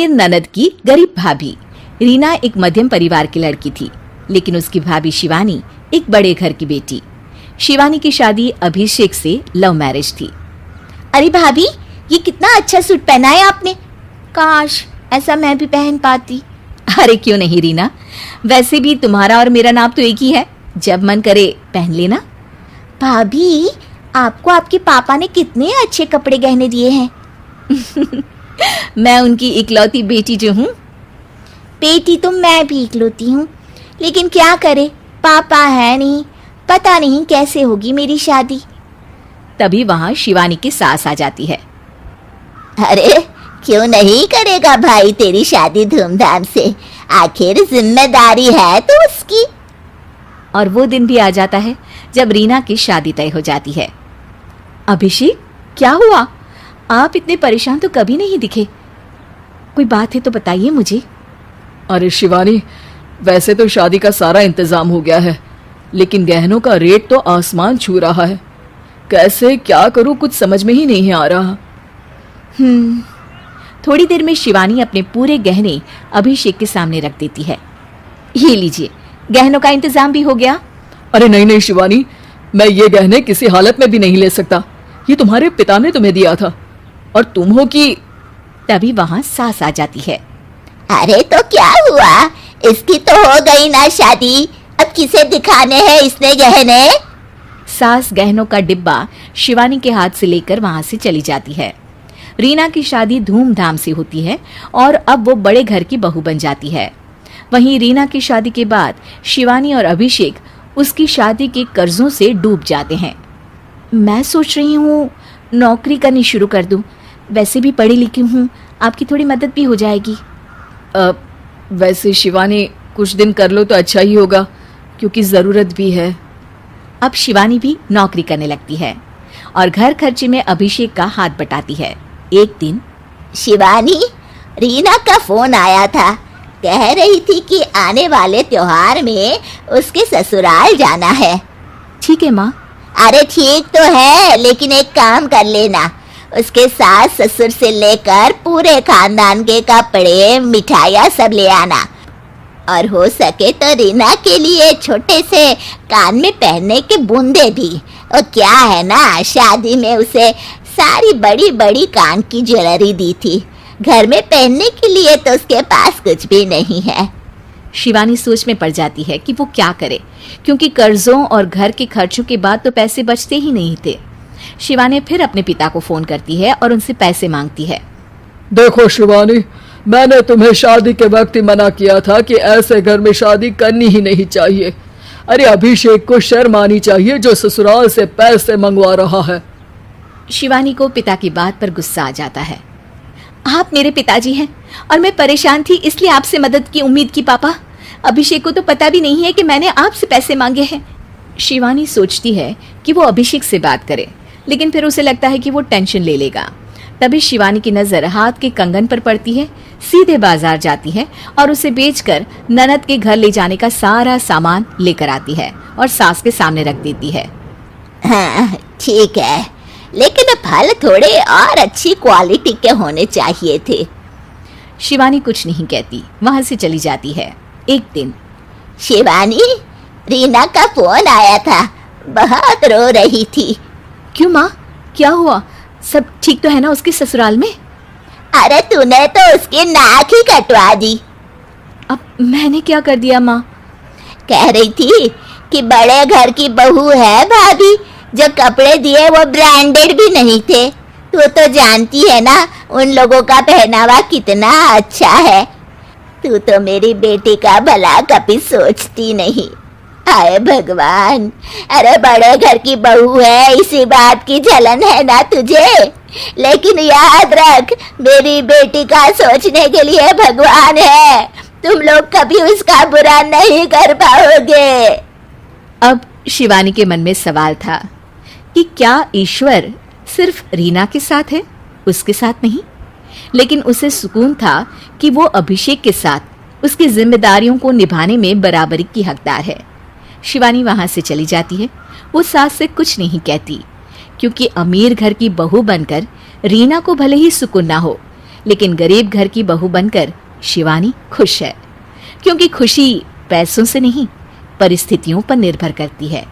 अमीर ननद की गरीब भाभी। रीना एक मध्यम परिवार की लड़की थी, लेकिन उसकी भाभी शिवानी एक बड़े घर की बेटी। शिवानी की शादी अभिषेक से लव मैरिज थी। अरे भाभी, ये कितना अच्छा सूट पहना है आपने। काश ऐसा मैं भी पहन पाती। अरे क्यों नहीं रीना, वैसे भी तुम्हारा और मेरा नाम तो एक ही है, जब मन करे पहन लेना। भाभी, आपको आपके पापा ने कितने अच्छे कपड़े गहने दिए हैं। मैं उनकी इकलौती बेटी जो हूँ। बेटी तो मैं भी इकलौती हूँ, लेकिन क्या करे, पापा है नहीं, पता नहीं कैसे होगी मेरी शादी। तभी वहां शिवानी की सास आ जाती है। अरे क्यों नहीं करेगा भाई तेरी शादी धूमधाम से, आखिर जिम्मेदारी है तो उसकी। और वो दिन भी आ जाता है जब रीना की शादी तय हो जाती है। अभिषेक, क्या हुआ? आप इतने परेशान तो कभी नहीं दिखे, कोई बात है तो बताइए मुझे। अरे शिवानी, वैसे तो शादी का सारा इंतजाम हो गया है, लेकिन गहनों का रेट तो आसमान छू रहा है। कैसे क्या करूं, कुछ समझ में ही नहीं आ रहा। थोड़ी देर में शिवानी अपने पूरे गहने अभिषेक के सामने रख देती है। ये लीजिए, गहनों का इंतजाम भी हो गया। अरे नहीं नहीं शिवानी, मैं ये गहने किसी हालत में भी नहीं ले सकता। ये तुम्हारे पिता ने तुम्हें दिया था, और तुम हो कि। तभी वहां सास आ जाती है। अरे तो क्या हुआ, इसकी तो हो गई ना शादी, अब किसे दिखाने हैं इसने गहने। सास गहनों का डिब्बा शिवानी के हाथ से लेकर वहां से चली जाती है। रीना की शादी धूमधाम से होती है और अब वो बड़े घर की बहू बन जाती है। वहीं रीना की शादी के बाद शिवानी और अभिषेक उसकी शादी के कर्जों से डूब जाते हैं। मैं सोच रही हूँ नौकरी करनी शुरू कर दूँ, वैसे भी पढ़ी लिखी हूँ, आपकी थोड़ी मदद भी हो जाएगी। वैसे शिवानी, कुछ दिन कर लो तो अच्छा ही होगा, क्योंकि ज़रूरत भी है। अब शिवानी भी नौकरी करने लगती है और घर खर्चे में अभिषेक का हाथ बटाती है। एक दिन शिवानी, रीना का फोन आया था, कह रही थी कि आने वाले त्योहार में उसके ससुराल जाना है। ठीक है माँ। अरे ठीक तो है, लेकिन एक काम कर लेना, उसके सास ससुर से लेकर पूरे खानदान के कपड़े मिठाइयाँ सब ले आना, और हो सके तो रीना के लिए छोटे से कान में पहनने के बूंदे भी। और क्या है ना, शादी में उसे सारी बड़ी बड़ी कान की ज्वेलरी दी थी, घर में पहनने के लिए तो उसके पास कुछ भी नहीं है। शिवानी सोच में पड़ जाती है कि वो क्या करे, क्योंकि कर्जों और घर के खर्चों के बाद तो पैसे बचते ही नहीं थे। शिवानी फिर अपने पिता को फोन करती है और उनसे पैसे मांगती है। देखो शिवानी, मैंने तुम्हें शादी के वक्त ही मना किया था कि ऐसे घर में शादी करनी ही नहीं चाहिए। अरे अभिषेक को शर्म आनी चाहिए जो ससुराल से पैसे मंगवा रहा है। शिवानी को पिता की बात पर गुस्सा आ जाता है। आप मेरे पिताजी हैं और मैं परेशान थी, इसलिए आपसे मदद की उम्मीद की पापा। अभिषेक को तो पता भी नहीं है कि मैंने आपसे पैसे मांगे हैं। शिवानी सोचती है कि वो अभिषेक से बात करे, लेकिन फिर उसे लगता है कि वो टेंशन ले लेगा। तभी शिवानी की नजर हाथ के कंगन पर पड़ती है, सीधे बाजार जाती है और उसे बेचकर ननद के घर ले जाने का सारा सामान लेकर आती है और सास के सामने रख देती है। हाँ ठीक है, लेकिन फल थोड़े और अच्छी क्वालिटी के होने चाहिए थे। शिवानी कुछ नहीं कहती, वहां से चली जाती है। एक दिन शिवानी, रीना का फोन आया था, बहुत रो रही थी। क्यों माँ, क्या हुआ? सब ठीक तो है ना उसके ससुराल में? अरे तूने तो उसकी नाक ही कटवा दी। अब मैंने क्या कर दिया माँ? कह रही थी कि बड़े घर की बहू है भाभी, जो कपड़े दिए वो ब्रांडेड भी नहीं थे। तू तो जानती है ना उन लोगों का पहनावा कितना अच्छा है। तू तो मेरी बेटी का भला कभी सोचती नहीं। हाय भगवान, अरे बड़े घर की बहू है, इसी बात की जलन है ना तुझे, लेकिन याद रख मेरी बेटी का सोचने के लिए भगवान है, तुम लोग कभी उसका बुरा नहीं कर पाओगे। अब शिवानी के मन में सवाल था कि क्या ईश्वर सिर्फ रीना के साथ है, उसके साथ नहीं? लेकिन उसे सुकून था कि वो अभिषेक के साथ उसकी जिम्मेदारियों को निभाने में बराबरी की हकदार है। शिवानी वहां से चली जाती है। वो सास से कुछ नहीं कहती, क्योंकि अमीर घर की बहू बनकर रीना को भले ही सुकून ना हो, लेकिन गरीब घर की बहू बनकर शिवानी खुश है, क्योंकि खुशी पैसों से नहीं परिस्थितियों पर निर्भर करती है।